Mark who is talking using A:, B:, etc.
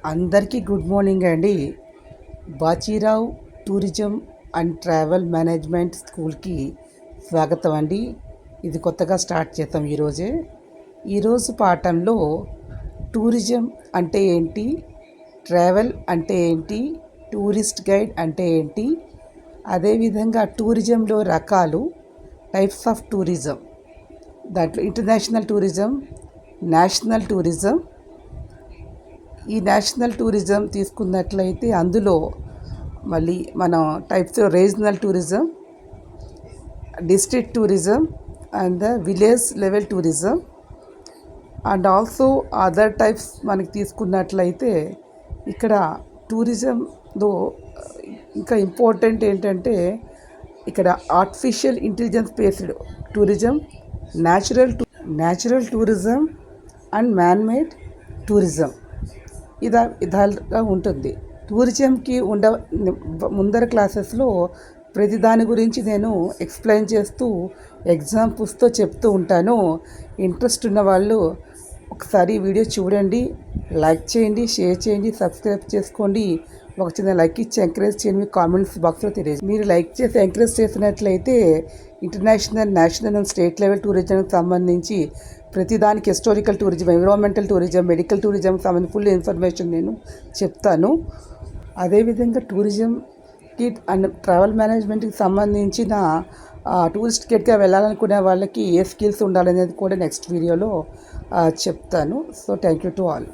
A: అందరికీ good morning అండి. Bachirao tourism and travel management స్కూల్కి స్వాగతం అండి. ఇది కొత్తగా స్టార్ట్ చేద్దాం ఈరోజే. ఈరోజు పాఠంలో టూరిజం అంటే ఏంటి, ట్రావెల్ అంటే ఏంటి, టూరిస్ట్ గైడ్ అంటే ఏంటి, అదేవిధంగా టూరిజంలో రకాలు, టైప్స్ ఆఫ్ టూరిజం, దాంట్లో ఇంటర్నేషనల్ టూరిజం, నేషనల్ టూరిజం. ఈ నేషనల్ టూరిజం తీసుకున్నట్లయితే అందులో మళ్ళీ మనం types regional tourism, district tourism and the village level tourism and also other types మనకి తీసుకున్నట్లయితే ఇక్కడ టూరిజంలో ఇంకా ఇంపార్టెంట్ ఏంటంటే ఇక్కడ artificial intelligence based tourism, natural tourism and man-made tourism విధాలుగా ఉంటుంది. టూరిజంకి ముందర క్లాసెస్లో ప్రతి దాని గురించి నేను ఎక్స్ప్లెయిన్ చేస్తూ ఎగ్జాంపుల్స్తో చెప్తూ ఉంటాను. ఇంట్రెస్ట్ ఉన్న వాళ్ళు ఒకసారి వీడియో చూడండి, లైక్ చేయండి, షేర్ చేయండి, సబ్స్క్రైబ్ చేసుకోండి. ఒక చిన్న లైక్ ఇచ్చి ఎంకరేజ్ చేయండి. మీ కామెంట్స్ బాక్స్లో తెలియదు. మీరు లైక్ చేసి ఎంకరేజ్ చేసినట్లయితే international, national and state level టూరిజంకి సంబంధించి ప్రతిదానికి historical tourism, environmental tourism, medical tourism సంబంధించి ఫుల్ ఇన్ఫర్మేషన్ నేను చెప్తాను. అదేవిధంగా టూరిజంకి అండ్ ట్రావెల్ మేనేజ్మెంట్కి సంబంధించిన టూరిస్ట్ గైడ్గా వెళ్ళాలనుకునే వాళ్ళకి ఏ స్కిల్స్ ఉండాలనేది కూడా నెక్స్ట్ వీడియోలో చెప్తాను. So thank you to all.